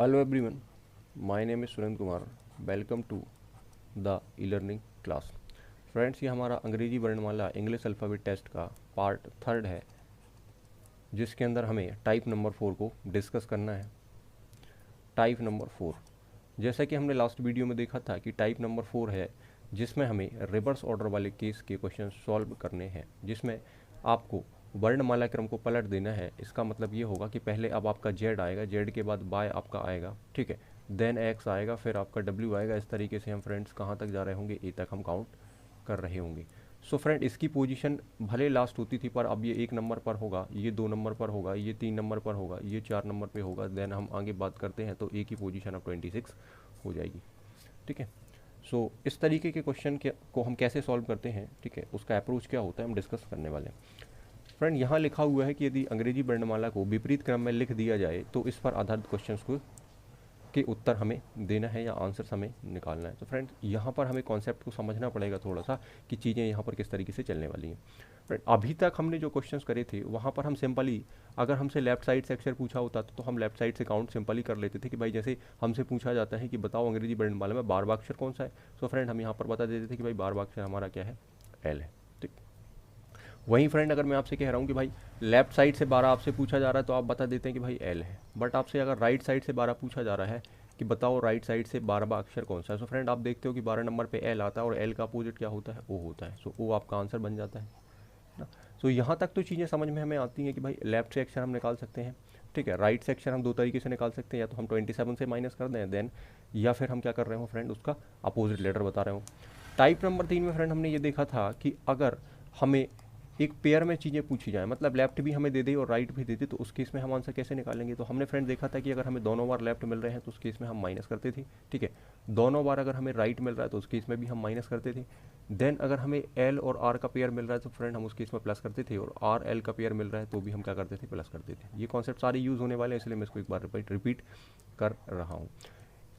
Hello everyone, my name is Surendra Kumar. Welcome to the e learning class. Friends, ये हमारा अंग्रेजी वर्णमाला इंग्लिश अल्फ़ाबेट टेस्ट का पार्ट 3 है, जिसके अंदर हमें टाइप नंबर 4 को डिस्कस करना है. टाइप नंबर 4, जैसा कि हमने लास्ट वीडियो में देखा था कि टाइप नंबर 4 है जिसमें हमें रिवर्स ऑर्डर वाले केस के क्वेश्चन सॉल्व करने हैं, जिसमें आपको वर्णमाला क्रम को पलट देना है. इसका मतलब ये होगा कि पहले अब आपका जेड आएगा, जेड के बाद बाय आपका आएगा, ठीक है, देन एक्स आएगा, फिर आपका डब्ल्यू आएगा. इस तरीके से हम फ्रेंड्स कहाँ तक जा रहे होंगे, ए तक हम काउंट कर रहे होंगे. सो फ्रेंड, इसकी पोजीशन भले लास्ट होती थी, पर अब ये 1 नंबर पर होगा, ये 2 नंबर पर होगा, ये 3 नंबर पर होगा, ये 4 नंबर पे होगा. देन हम आगे बात करते हैं तो ए की पोजीशन अब 26 हो जाएगी, ठीक है. सो इस तरीके के क्वेश्चन को हम कैसे सॉल्व करते हैं, ठीक है, उसका अप्रोच क्या होता है, हम डिस्कस करने वाले हैं. फ्रेंड, यहाँ लिखा हुआ है कि यदि अंग्रेजी वर्णमाला को विपरीत क्रम में लिख दिया जाए तो इस पर आधारित क्वेश्चंस को के उत्तर हमें देना है या आंसर्स हमें निकालना है. तो फ्रेंड, यहाँ पर हमें कॉन्सेप्ट को समझना पड़ेगा थोड़ा सा कि चीज़ें यहाँ पर किस तरीके से चलने वाली हैं. फ्रेंड, अभी तक हमने जो क्वेश्चंस करे थे वहाँ पर हम सिंपली, अगर हमसे लेफ्ट साइड से अक्षर पूछा होता तो हम लेफ्ट साइड से काउंट सिंपली कर लेते थे कि भाई जैसे हमसे पूछा जाता है कि बताओ अंग्रेजी वर्णमाला में 12वां अक्षर कौन सा है. सो फ्रेंड, हम यहाँ पर बता देते थे कि भाई 12वां अक्षर हमारा क्या है, एल है. वहीं फ्रेंड, अगर मैं आपसे कह रहा हूँ कि भाई लेफ्ट साइड से 12 आपसे पूछा जा रहा है तो आप बता देते हैं कि भाई एल है. बट आपसे अगर राइट साइड से 12 पूछा जा रहा है कि बताओ राइट साइड से 12वां अक्षर कौन सा है. सो फ्रेंड, आप देखते हो कि 12 नंबर पे एल आता है और एल का अपोजिट क्या होता है, ओ होता है. सो ओ आपका आंसर बन जाता है ना. सो यहाँ तक तो चीज़ें समझ में हमें आती हैं कि भाई लेफ्ट से अक्षर हम निकाल सकते हैं, ठीक है, राइट से अक्षर हम 2 तरीके से निकाल सकते हैं, या तो हम 27 से माइनस कर दें देन, या फिर हम क्या कर रहे हो फ्रेंड, उसका अपोजिट लेटर बता रहे हो. टाइप नंबर 3 में फ्रेंड हमने ये देखा था कि अगर हमें एक पेयर में चीज़ें पूछी जाए, मतलब लेफ्ट भी हमें दे दे और राइट भी दे दे, तो उस केस में हम आंसर कैसे निकालेंगे. तो हमने फ्रेंड देखा था कि अगर हमें दोनों बार लेफ्ट मिल रहे हैं तो उस केस में हम माइनस करते थे, ठीक है. दोनों बार अगर हमें राइट मिल रहा है तो उस केस में भी हम माइनस करते थे. देन अगर हमें एल और आर का पेयर मिल रहा है तो फ्रेंड हम उस केस में प्लस करते थे, और आर एल का पेयर मिल रहा है तो भी हम क्या करते थे, प्लस करते थे. ये कॉन्सेप्ट सारे यूज़ होने वाले हैं, इसलिए मैं इसको एक बार रिपीट कर रहा हूँ.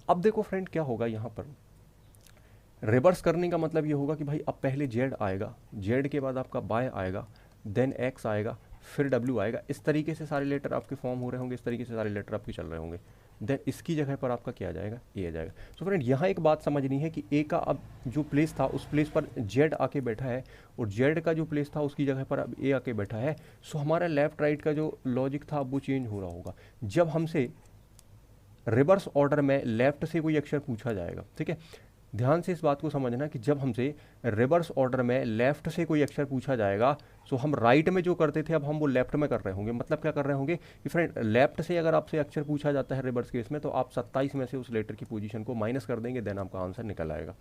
अब देखो फ्रेंड, क्या होगा यहाँ पर, रिवर्स करने का मतलब ये होगा कि भाई अब पहले जेड आएगा, जेड के बाद आपका बाय आएगा, देन एक्स आएगा, फिर डब्ल्यू आएगा. इस तरीके से सारे लेटर आपके फॉर्म हो रहे होंगे, इस तरीके से सारे लेटर आपके चल रहे होंगे. देन इसकी जगह पर आपका क्या आ जाएगा, ए आ जाएगा. सो फ्रेंड, यहाँ एक बात समझनी है कि ए का अब जो प्लेस था उस प्लेस पर जेड आके बैठा है, और जेड का जो प्लेस था उसकी जगह पर अब ए आके बैठा है. सो हमारा लेफ्ट राइट का जो लॉजिक था अब वो चेंज हो रहा होगा. जब हमसे रिवर्स ऑर्डर में लेफ्ट से कोई अक्षर पूछा जाएगा, ठीक है, ध्यान से इस बात को समझना कि जब हमसे रिवर्स ऑर्डर में लेफ्ट से कोई अक्षर पूछा जाएगा तो हम राइट में जो करते थे अब हम वो लेफ्ट में कर रहे होंगे. मतलब क्या कर रहे होंगे कि फ्रेंड, लेफ्ट से अगर आपसे अक्षर पूछा जाता है रिवर्स केस में तो आप 27 में से उस लेटर की पोजीशन को माइनस कर देंगे, देन आपका आंसर निकल आएगा.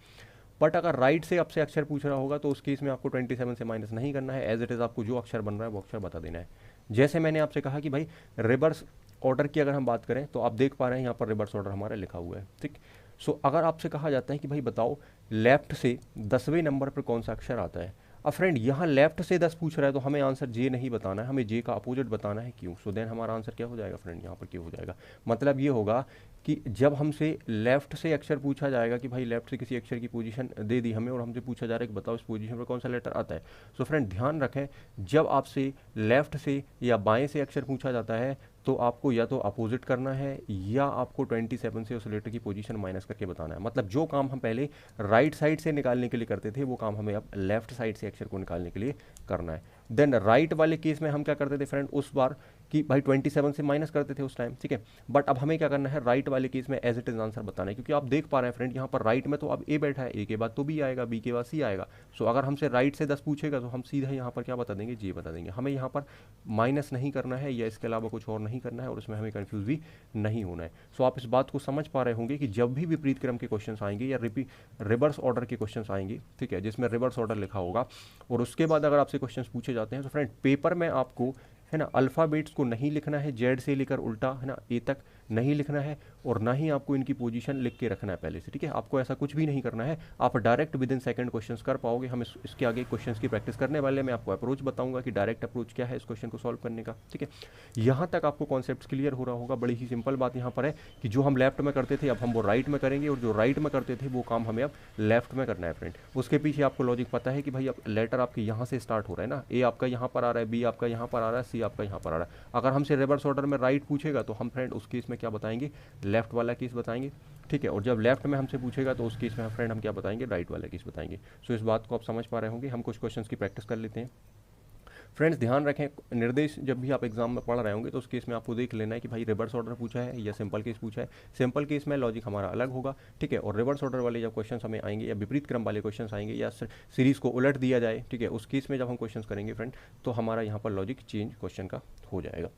बट अगर राइट से आपसे अक्षर पूछ रहा होगा तो उस केस में आपको 27 से माइनस नहीं करना है, एज इट इज़ आपको जो अक्षर बन रहा है वो अक्षर बता देना है. जैसे मैंने आपसे कहा कि भाई रिवर्स ऑर्डर की अगर हम बात करें तो आप देख पा रहे हैं यहाँ पर रिवर्स ऑर्डर हमारा लिखा हुआ है, ठीक. सो अगर आपसे कहा जाता है कि भाई बताओ लेफ्ट से 10वें नंबर पर कौन सा अक्षर आता है. अब फ्रेंड, यहाँ लेफ्ट से 10 पूछ रहा है तो हमें आंसर जे नहीं बताना है, हमें जे का अपोजिट बताना है, क्यों. सो देन हमारा आंसर क्या हो जाएगा फ्रेंड, यहाँ पर क्यों हो जाएगा. मतलब ये होगा कि जब हमसे लेफ्ट से अक्षर पूछा जाएगा कि भाई लेफ्ट से किसी अक्षर की पोजीशन दे दी हमें और हमसे पूछा जा रहा है कि बताओ इस पोजीशन पर कौन सा लेटर आता है. सो फ्रेंड, ध्यान रखें, जब आपसे लेफ्ट से या बाएं से अक्षर पूछा जाता है तो आपको या तो अपोजिट करना है या आपको 27 से उस लेटर की पोजीशन माइनस करके बताना है. मतलब जो काम हम पहले राइट साइड से निकालने के लिए करते थे वो काम हमें अब लेफ्ट साइड से अक्षर को निकालने के लिए करना है. देन राइट वाले केस में हम क्या करते थे फ्रेंड, उस बार कि भाई 27 से माइनस करते थे उस टाइम, ठीक है. बट अब हमें क्या करना है, राइट वाले केस में एज इट इज आंसर बताना है, क्योंकि आप देख पा रहे हैं फ्रेंड यहाँ पर राइट में तो अब ए बैठा है, ए के बाद तो बी आएगा, बी के बाद सी आएगा. सो अगर हमसे राइट से 10 पूछेगा तो हम सीधा यहाँ पर क्या बता देंगे, जे बता देंगे. हमें यहाँ पर माइनस नहीं करना है या इसके अलावा कुछ और नहीं करना है, और इसमें हमें कन्फ्यूज भी नहीं होना है. सो आप इस बात को समझ पा रहे होंगे कि जब भी विपरीत क्रम के क्वेश्चन आएंगे या रिवर्स ऑर्डर के क्वेश्चन आएंगे, ठीक है, जिसमें रिवर्स ऑर्डर लिखा होगा, और उसके बाद अगर आपसे क्वेश्चन पूछे जाते हैं तो फ्रेंड पेपर में आपको है ना अल्फ़ाबेट्स को नहीं लिखना है, जेड से लेकर उल्टा है ना ए तक नहीं लिखना है, और ना ही आपको इनकी पोजीशन लिख के रखना है पहले से, ठीक है. आपको ऐसा कुछ भी नहीं करना है, आप direct with in second questions कर पाओगे. हम इसके आगे क्वेश्चंस की प्रैक्टिस करने वाले, मैं आपको अप्रोच बताऊंगा कि डायरेक्ट अप्रोच क्या है इस क्वेश्चन को सॉल्व करने का, ठीक है. यहाँ तक आपको कॉन्सेप्ट क्लियर हो रहा होगा. बड़ी ही सिंपल बात यहाँ पर है कि जो हम लेफ्ट में करते थे अब हम वो राइट में करेंगे, और जो राइट में करते थे वो काम हमें अब लेफ्ट में करना है फ्रेंड. उसके पीछे आपको लॉजिक पता है कि भाई अब लेटर आपके यहाँ से स्टार्ट हो रहा है ना, ए आपका यहाँ पर आ रहा है, बी आपका यहाँ पर आ रहा है, सी आपका यहाँ पर आ रहा है. अगर हमसे रिवर्स ऑर्डर में राइट पूछेगा तो हम फ्रेंड उस केस में में क्या बताएंगे, लेफ्ट वाला केस बताएंगे, ठीक है। और जब लेफ्ट में हमसे पूछेगा तो उस केस में फ्रेंड हम क्या बताएंगे, राइट वाला केस बताएंगे। सो इस बात को आप समझ पा रहे होंगे। हम कुछ क्वेश्चंस की प्रैक्टिस कर लेते हैं। फ्रेंड्स ध्यान रखें, निर्देश जब भी आप एग्जाम में पढ़ रहे होंगे तो उस केस में आपको देख लेना है कि भाई रिवर्स ऑर्डर पूछा है या सिंपल केस पूछा है। सिंपल केस में लॉजिक हमारा अलग होगा, ठीक है। और रिवर्स ऑर्डर वाले जब क्वेश्चन हमें आएंगे या विपरीत क्रम वाले क्वेश्चन आएंगे या सीरीज को उलट दिया जाए, ठीक है, उस केस में जब हम क्वेश्चन करेंगे फ्रेंड तो हमारा यहाँ पर लॉजिक चेंज क्वेश्चन का हो जाएगा।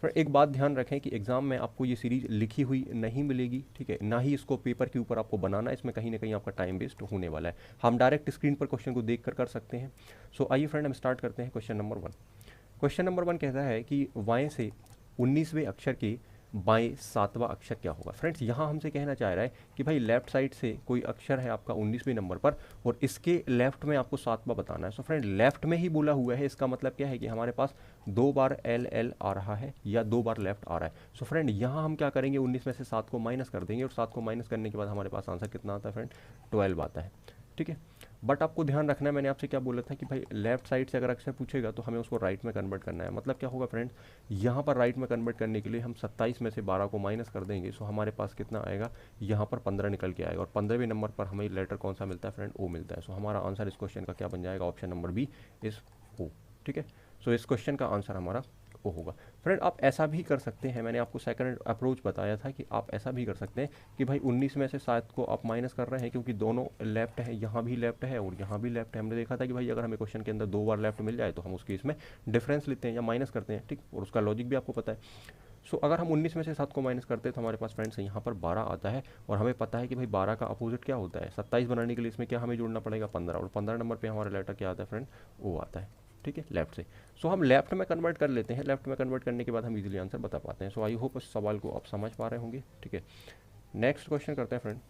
फिर एक बात ध्यान रखें कि एग्जाम में आपको ये सीरीज लिखी हुई नहीं मिलेगी, ठीक है, ना ही इसको पेपर के ऊपर आपको बनाना है, इसमें कहीं ना कहीं आपका टाइम वेस्ट होने वाला है। हम डायरेक्ट स्क्रीन पर क्वेश्चन को देख कर सकते हैं। सो आइए फ्रेंड हम स्टार्ट करते हैं क्वेश्चन नंबर 1। क्वेश्चन नंबर 1 कहता है कि बाएं से 19वें अक्षर के बाएं 7वां अक्षर क्या होगा। फ्रेंड्स यहाँ हमसे कहना चाह रहा है कि भाई लेफ्ट साइड से कोई अक्षर है आपका 19वें नंबर पर और इसके लेफ्ट में आपको 7वां बताना है। सो फ्रेंड लेफ्ट में ही बोला हुआ है, इसका मतलब क्या है कि हमारे पास 2 बार एल एल आ रहा है या 2 बार लेफ्ट आ रहा है। सो फ्रेंड यहाँ हम क्या करेंगे, 19 में से 7 को माइनस कर देंगे और 7 को माइनस करने के बाद हमारे पास आंसर कितना आता है फ्रेंड, 12 आता है, ठीक है। बट आपको ध्यान रखना है, मैंने आपसे क्या बोला था कि भाई लेफ्ट साइड से अगर अक्षर पूछेगा तो हमें उसको राइट में कन्वर्ट करना है। मतलब क्या होगा फ्रेंड्स, यहाँ पर राइट में कन्वर्ट करने के लिए हम 27 में से 12 को माइनस कर देंगे। सो हमारे पास कितना आएगा, यहाँ पर 15 निकल के आएगा और 15वें नंबर पर हमें लेटर कौन सा मिलता है फ्रेंड, ओ मिलता है। सो हमारा आंसर इस क्वेश्चन का क्या बन जाएगा, ऑप्शन नंबर बी इस ओ, ठीक है। सो इस क्वेश्चन का आंसर हमारा ओ होगा। फ्रेंड आप ऐसा भी कर सकते हैं, मैंने आपको सेकंड अप्रोच बताया था कि आप ऐसा भी कर सकते हैं कि भाई 19 में से 7 को आप माइनस कर रहे हैं क्योंकि दोनों लेफ्ट है, यहाँ भी लेफ्ट है और यहाँ भी लेफ्ट है। हमने देखा था कि भाई अगर हमें क्वेश्चन के अंदर 2 बार लेफ्ट मिल जाए तो हम उस केस में डिफरेंस लेते हैं या माइनस करते हैं, ठीक, और उसका लॉजिक भी आपको पता है। सो अगर हम 19 में से 7 को माइनस करते हैं तो हमारे पास फ्रेंड्स यहाँ पर 12 आता है और हमें पता है कि भाई 12 का अपोजिट क्या होता है, 27 बनाने के लिए इसमें क्या हमें जोड़ना पड़ेगा, 15, और 15 नंबर पर हमारा लेटर क्या आता है फ्रेंड, ओ आता है, ठीक है, लेफ्ट से। सो हम लेफ्ट में कन्वर्ट कर लेते हैं, लेफ्ट में कन्वर्ट करने के बाद हम इजीली आंसर बता पाते हैं। सो आई होप इस सवाल को आप समझ पा रहे होंगे, ठीक है। नेक्स्ट क्वेश्चन करते हैं फ्रेंड,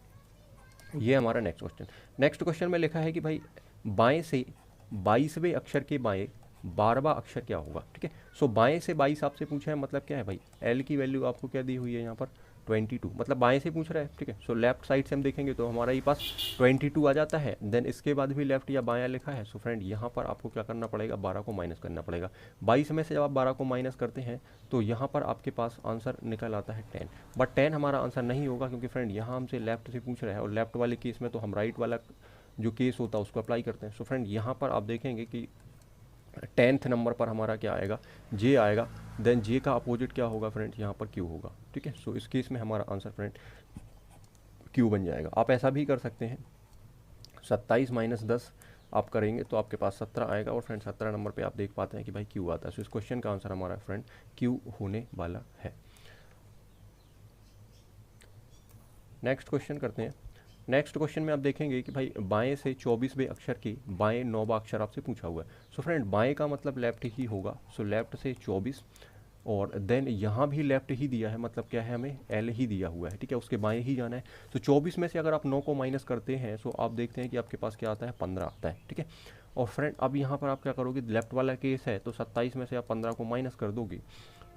ये हमारा नेक्स्ट क्वेश्चन। नेक्स्ट क्वेश्चन में लिखा है कि भाई बाएं से 22वें अक्षर के बाएं 12वां अक्षर क्या होगा, ठीक है। सो बाएं से 22 आपसे पूछा है, मतलब क्या है भाई, एल की वैल्यू आपको क्या दी हुई है यहाँ पर 22, मतलब बाएं से पूछ रहा है, ठीक है। सो लेफ्ट साइड से हम देखेंगे तो हमारा ये पास 22 आ जाता है, देन इसके बाद भी लेफ्ट या बायां लिखा है। सो फ्रेंड यहाँ पर आपको क्या करना पड़ेगा, 12 को माइनस करना पड़ेगा। 22 में से जब आप 12 को माइनस करते हैं तो यहाँ पर आपके पास आंसर निकल आता है 10, बट 10 हमारा आंसर नहीं होगा क्योंकि फ्रेंड यहाँ हमसे लेफ्ट से पूछ रहा है और लेफ्ट वाले केस में तो हम राइट वाला जो केस होता है उसको अप्लाई करते हैं। सो फ्रेंड यहाँ पर आप देखेंगे कि 10th नंबर पर हमारा क्या आएगा, जे आएगा, देन जे का अपोजिट क्या होगा फ्रेंड, यहाँ पर क्यू होगा, ठीक है। सो इस केस में हमारा आंसर फ्रेंड क्यू बन जाएगा। आप ऐसा भी कर सकते हैं, 27 माइनस 10 आप करेंगे तो आपके पास 17 आएगा और फ्रेंड 17 नंबर पे आप देख पाते हैं कि भाई क्यू आता है। सो इस क्वेश्चन का आंसर हमारा फ्रेंड क्यू होने वाला है। नेक्स्ट क्वेश्चन करते हैं। नेक्स्ट क्वेश्चन में आप देखेंगे कि भाई बाएं से 24वें अक्षर के बाएं 9वां अक्षर आपसे पूछा हुआ है। सो फ्रेंड बाएं का मतलब लेफ्ट ही होगा। सो लेफ्ट से 24 और देन यहाँ भी लेफ्ट ही दिया है, मतलब क्या है, हमें एल ही दिया हुआ है, ठीक है, उसके बाएं ही जाना है। तो 24 में से अगर आप 9 को माइनस करते हैं सो आप देखते हैं कि आपके पास क्या आता है, 15 आता है, ठीक है। और फ्रेंड अब यहाँ पर आप क्या करोगे, लेफ्ट वाला केस है तो 27 में से आप 15 को माइनस कर दोगे।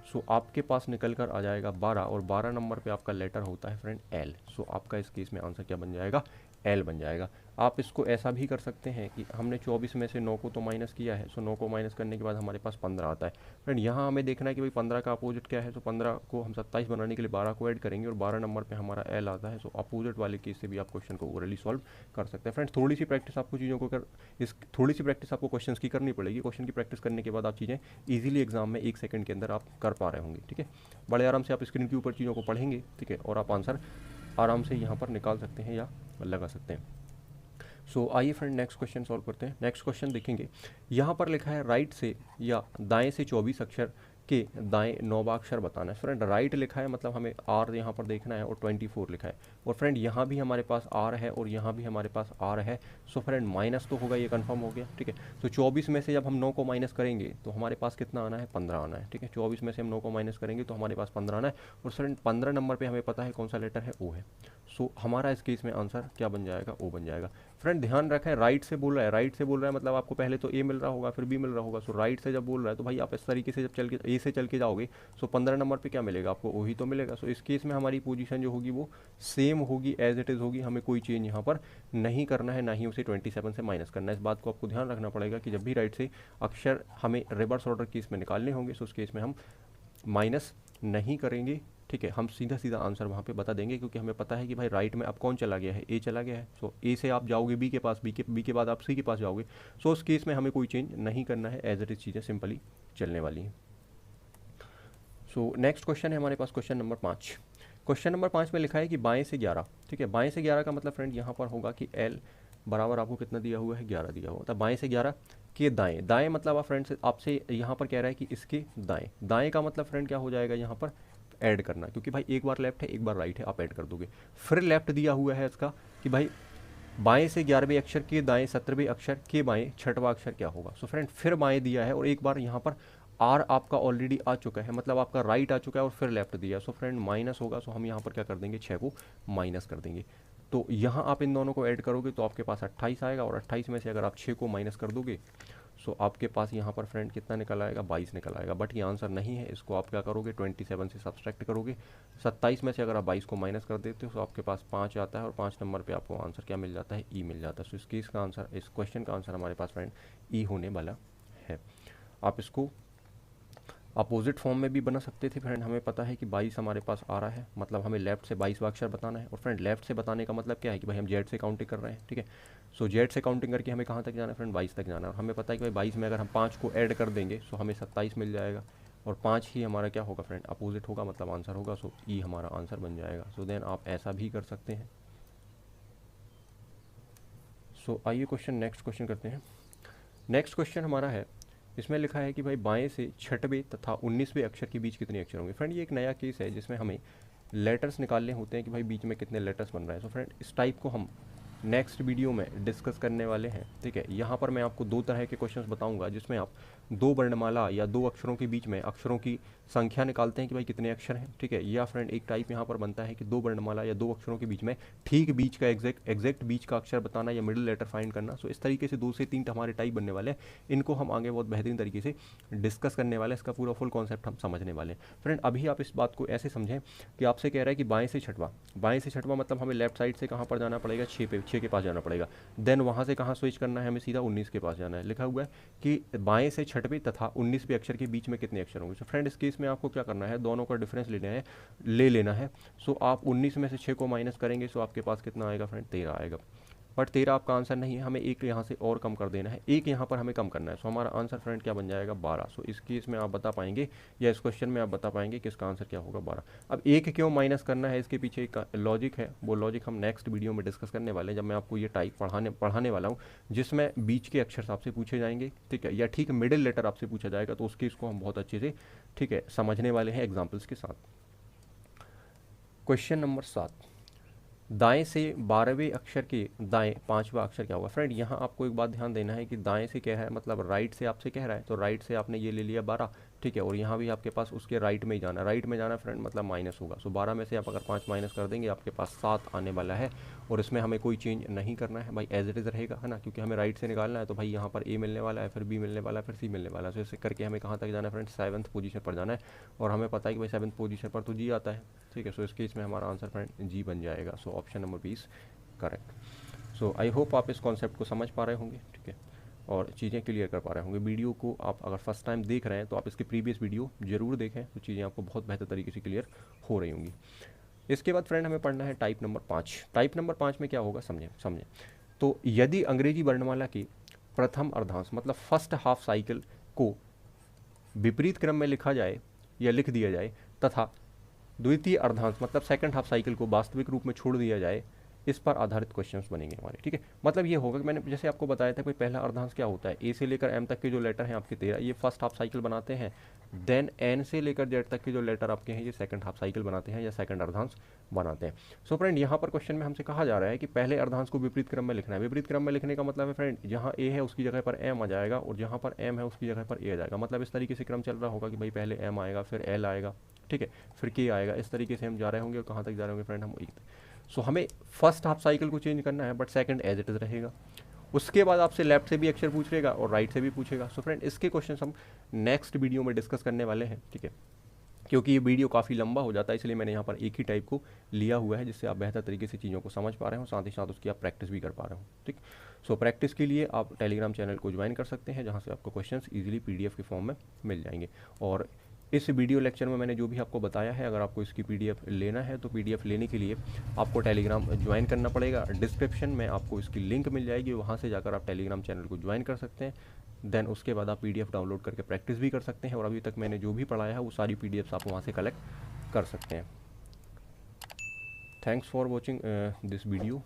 सो आपके पास निकल कर आ जाएगा 12 और 12 नंबर पे आपका लेटर होता है फ्रेंड एल। सो आपका इस केस में आंसर क्या बन जाएगा, एल बन जाएगा। आप इसको ऐसा भी कर सकते हैं कि हमने 24 में से 9 को तो माइनस किया है, सो 9 को माइनस करने के बाद हमारे पास 15 आता है। फ्रेंड यहाँ हमें देखना है कि भाई 15 का अपोजिट क्या है, तो 15 को हम 27 बनाने के लिए 12 को ऐड करेंगे और 12 नंबर पे हमारा एल आता है। सो अपोजिट वाले केस से भी आप क्वेश्चन को ओरली सॉल्व कर सकते हैं। फ्रेंड्स थोड़ी सी प्रैक्टिस आपको चीज़ों को थोड़ी सी प्रैक्टिस आपको क्वेश्चन की करनी पड़ेगी। क्वेश्चन की प्रैक्टिस करने के बाद आप चीज़ें ईजिली एग्जाम में 1 सेकंड के अंदर आप कर पा रहे होंगे, ठीक है। बड़े आराम से आप स्क्रीन के ऊपर चीज़ों को पढ़ेंगे, ठीक है, और आप आंसर आराम से यहाँ पर निकाल सकते हैं या लगा सकते हैं। सो आइए फ्रेंड नेक्स्ट क्वेश्चन सॉल्व करते हैं। नेक्स्ट क्वेश्चन देखेंगे, यहाँ पर लिखा है राइट से या दाएं से 24 अक्षर के दाएं 9वां अक्षर बताना है। फ्रेंड राइट लिखा है मतलब हमें आर यहाँ पर देखना है और 24 लिखा है और फ्रेंड यहाँ भी हमारे पास आर है और यहाँ भी हमारे पास आर है। सो फ्रेंड माइनस तो होगा, ये कंफर्म हो गया, ठीक है। तो 24 में से जब हम 9 को माइनस करेंगे तो हमारे पास कितना आना है, 15 आना है, ठीक है। 24 में से हम 9 को माइनस करेंगे तो हमारे पास 15 आना है और फ्रेंड 15 नंबर पर हमें पता है कौन सा लेटर है, ओ है। सो हमारा इस केस में आंसर क्या बन जाएगा, ओ बन जाएगा। फ्रेंड ध्यान रखें, राइट से बोल रहा है, राइट से बोल रहा है मतलब आपको पहले तो ए मिल रहा होगा फिर बी मिल रहा होगा। सो राइट से जब बोल रहा है तो भाई आप इस तरीके से जब चल के ए से चल के जाओगे सो 15 नंबर पे क्या मिलेगा आपको, वही तो मिलेगा। सो इस केस में हमारी पोजीशन जो होगी वो सेम होगी, एज इट इज़ होगी, हमें कोई चेंज यहाँ पर नहीं करना है, ना ही उसे 27 से माइनस करना है। इस बात को आपको ध्यान रखना पड़ेगा कि जब भी राइट से अक्षर हमें रिवर्स ऑर्डर केस में निकालने होंगे सो उस केस में हम माइनस नहीं करेंगे, ठीक है, हम सीधा सीधा आंसर वहाँ पे बता देंगे, क्योंकि हमें पता है कि भाई राइट में अब कौन चला गया है, ए चला गया है। सो ए से आप जाओगे बी के पास, बी के बाद आप सी के पास जाओगे। सो उस केस में हमें कोई चेंज नहीं करना है, एज इट इज चीज़ें सिंपली चलने वाली हैं। सो नेक्स्ट क्वेश्चन है हमारे पास क्वेश्चन नंबर 5। क्वेश्चन नंबर 5 में लिखा है कि बाएं से 11, ठीक है, बाएं से 11 का मतलब फ्रेंड यहाँ पर होगा कि एल बराबर आपको कितना दिया हुआ है, 11 दिया हुआ। तो बाएं से 11 के दाएं, दाएं मतलब आप फ्रेंड से आपसे यहाँ पर कह रहा है कि इसके दाएं, दाएं का मतलब फ्रेंड क्या हो जाएगा यहाँ पर, ऐड करना, क्योंकि भाई एक बार लेफ्ट है एक बार राइट है, आप ऐड कर दोगे। फिर लेफ्ट दिया हुआ है इसका कि भाई बाएं से 11वें अक्षर के दाएं 17वें अक्षर के बाएं 6वां अक्षर क्या होगा। सो फ्रेंड फिर बाएं दिया है और एक बार यहाँ पर आर आपका ऑलरेडी आ चुका है, मतलब आपका राइट आ चुका है और फिर लेफ्ट दिया। सो फ्रेंड माइनस होगा, सो हम यहाँ पर क्या कर देंगे, 6 को माइनस कर देंगे। तो यहाँ आप इन दोनों को ऐड करोगे तो आपके पास 28 आएगा, और 28 में से अगर आप 6 को माइनस कर दोगे सो आपके पास यहाँ पर फ्रेंड कितना निकल आएगा, 22 निकल आएगा। बट ये आंसर नहीं है, इसको आप क्या करोगे, 27 से सब्सट्रैक्ट करोगे। 27 में से अगर आप 22 को माइनस कर देते हो तो आपके पास 5 आता है, और 5 नंबर पे आपको आंसर क्या मिल जाता है, ई मिल जाता है। सो इस केस का आंसर, इस क्वेश्चन का आंसर हमारे पास फ्रेंड ई होने वाला है। आप इसको अपोजिट फॉर्म में भी बना सकते थे फ्रेंड। हमें पता है कि 22 हमारे पास आ रहा है, मतलब हमें लेफ्ट से 22वां अक्षर बताना है। और फ्रेंड लेफ्ट से बताने का मतलब क्या है कि भाई हम जेड से काउंटिंग कर रहे हैं, ठीक है। सो जेड से काउंटिंग करके हमें कहाँ तक जाना है फ्रेंड, 22 तक जाना है। और हमें पता है कि भाई 22 में अगर हम 5 को ऐड कर देंगे सो हमें 27 मिल जाएगा, और 5 ही हमारा क्या होगा फ्रेंड, अपोजिट होगा, मतलब आंसर होगा। सो ई हमारा आंसर बन जाएगा। सो देन आप ऐसा भी कर सकते हैं। सो आइए क्वेश्चन नेक्स्ट क्वेश्चन करते हैं। नेक्स्ट क्वेश्चन हमारा है, इसमें लिखा है कि भाई बाएं से 6वें तथा 19वें अक्षर के बीच कितने अक्षर होंगे। फ्रेंड ये एक नया केस है जिसमें हमें लेटर्स निकालने होते हैं कि भाई बीच में कितने लेटर्स बन रहे हैं। सो फ्रेंड इस टाइप को हम नेक्स्ट वीडियो में डिस्कस करने वाले हैं, ठीक है। यहाँ पर मैं आपको 2 तरह के क्वेश्चंस बताऊंगा, जिसमें आप 2 वर्णमाला या 2 अक्षरों के बीच में अक्षरों की संख्या निकालते हैं कि भाई कितने अक्षर हैं, ठीक है। या फ्रेंड एक टाइप यहाँ पर बनता है कि 2 वर्णमाला या 2 अक्षरों के बीच में ठीक बीच का एग्जैक्ट बीच का अक्षर बताना या मिडिल लेटर फाइंड करना। सो इस तरीके से 2 से 3 हमारे टाइप बनने वाले हैं। इनको हम आगे बहुत बेहतरीन तरीके से डिस्कस करने वाले हैं, इसका पूरा फुल कॉन्सेप्ट हम समझने वाले हैं। फ्रेंड अभी आप इस बात को ऐसे समझें कि आपसे कह रहा है कि बाएं से 6वां, बाएं से 6वां मतलब हमें लेफ्ट साइड से कहाँ पर जाना पड़ेगा, 6 के पास जाना पड़ेगा। देन वहाँ से कहाँ स्विच करना है, हमें सीधा 19 के पास जाना है। लिखा हुआ है कि बाएं से 6वें तथा 19वें अक्षर के बीच में कितने अक्षर होंगे। सो फ्रेंड इस केस में आपको क्या करना है, दोनों का डिफरेंस ले लेना है। सो आप 19 में से 6 को माइनस करेंगे, सो आपके पास कितना आएगा फ्रेंड, 13 आएगा। बट 13 आपका आंसर नहीं है, हमें एक यहाँ से और कम कर देना है, एक यहाँ पर हमें कम करना है। सो हमारा आंसर फ्रेंड क्या बन जाएगा, 12। सो इस केस में आप बता पाएंगे, या इस क्वेश्चन में आप बता पाएंगे कि इसका आंसर क्या होगा, 12। अब एक क्यों माइनस करना है, इसके पीछे एक लॉजिक है, वो लॉजिक हम नेक्स्ट वीडियो में डिस्कस करने वाले हैं, जब मैं आपको ये टाइप पढ़ाने वाला हूँ, जिसमें बीच के अक्षर आपसे पूछे जाएंगे, ठीक है, या ठीक मिडिल लेटर आपसे पूछा जाएगा। तो उस केस को हम बहुत अच्छे से, ठीक है, समझने वाले हैं एग्जाम्पल्स के साथ। क्वेश्चन नंबर 7, दाएं से 12वें अक्षर के दाएं 5वां अक्षर क्या होगा। फ्रेंड यहाँ आपको एक बात ध्यान देना है कि दाएं से क्या है, मतलब राइट से आपसे कह रहा है, तो राइट से आपने ये ले लिया 12, ठीक है। और यहाँ भी आपके पास उसके राइट में ही जाना, राइट में जाना फ्रेंड मतलब माइनस होगा। सो 12 में से आप अगर 5 माइनस कर देंगे आपके पास 7 आने वाला है, और इसमें हमें कोई चेंज नहीं करना है भाई, एज इट इज़ रहेगा, है ना, क्योंकि हमें राइट से निकालना है। तो भाई यहाँ पर ए मिलने वाला है, फिर बी मिलने वाला है, फिर सी मिलने वाला है। सो इसे करके हमें कहाँ तक जाना है फ्रेंड, 7th पोजीशन पर जाना है, और हमें पता है कि भाई 7th पोजीशन पर तो जी आता है, ठीक है। सो इस केस में हमारा आंसर फ्रेंड जी बन जाएगा। So option number 20 correct. So I hope आप इस कॉन्सेप्ट को समझ पा रहे होंगे, ठीक है, और चीज़ें क्लियर कर पा रहे होंगे। वीडियो को आप अगर फर्स्ट टाइम देख रहे हैं तो आप इसके प्रीवियस वीडियो जरूर देखें, तो चीज़ें आपको बहुत बेहतर तरीके से क्लियर हो रही होंगी। इसके बाद फ्रेंड हमें पढ़ना है टाइप नंबर 5। टाइप नंबर 5 में क्या होगा, समझें। तो यदि अंग्रेजी वर्णमाला की प्रथम अर्धांश मतलब फर्स्ट हाफ साइकिल को विपरीत क्रम में लिखा जाए या लिख दिया जाए, तथा द्वितीय अर्धांश मतलब सेकंड हाफ साइकिल को वास्तविक रूप में छोड़ दिया जाए, इस पर आधारित क्वेश्चंस बनेंगे हमारे, ठीक है। मतलब ये होगा कि मैंने जैसे आपको बताया था कि पहला अर्धांश क्या होता है, ए से लेकर एम तक के जो लेटर हैं आपके 13, ये फर्स्ट हाफ साइकिल बनाते हैं। देन एन से लेकर जेड तक के जो लेटर आपके हैं ये सेकंड हाफ साइकिल बनाते हैं या सेकंड अर्धांश बनाते हैं। सो फ्रेंड यहाँ पर क्वेश्चन में हमसे कहा जा रहा है कि पहले अर्धांश को विपरीत क्रम में लिखना है। विपरीत क्रम में लिखने का मतलब है फ्रेंड, जहाँ ए है उसकी जगह पर एम आ जाएगा, और जहाँ पर एम है उसकी जगह पर ए आ जाएगा। मतलब इस तरीके से क्रम चल रहा होगा कि भाई पहले एम आएगा, फिर एल आएगा, ठीक है, फिर के आएगा। इस तरीके से हम जा रहे होंगे, और कहाँ तक जा रहे होंगे फ्रेंड, हम सो हमें फर्स्ट हाफ साइकिल को चेंज करना है, but second as it is रहेगा। उसके बाद आपसे लेफ्ट से भी अक्षर पूछेगा और राइट से भी पूछेगा। सो फ्रेंड इसके क्वेश्चन हम नेक्स्ट वीडियो में डिस्कस करने वाले हैं, ठीक है, क्योंकि ये वीडियो काफ़ी लंबा हो जाता है, इसलिए मैंने यहाँ पर एक ही टाइप को लिया हुआ है, जिससे आप बेहतर तरीके से चीज़ों को समझ पा रहे हो, साथ ही साथ उसकी आप प्रैक्टिस भी कर पा रहे हो, ठीक। सो प्रैक्टिस के लिए आप टेलीग्राम चैनल को ज्वाइन कर सकते हैं, जहाँ से आपको क्वेश्चंस इजीली PDF के फॉर्म में मिल जाएंगे। और इस वीडियो लेक्चर में मैंने जो भी आपको बताया है, अगर आपको इसकी पीडीएफ लेना है तो पीडीएफ लेने के लिए आपको टेलीग्राम ज्वाइन करना पड़ेगा। डिस्क्रिप्शन में आपको इसकी लिंक मिल जाएगी, वहाँ से जाकर आप टेलीग्राम चैनल को ज्वाइन कर सकते हैं। देन उसके बाद आप पीडीएफ डाउनलोड करके प्रैक्टिस भी कर सकते हैं, और अभी तक मैंने जो भी पढ़ाया है वो सारी पीडीएफ्स आप वहाँ से कलेक्ट कर सकते हैं। Thanks for watching this video.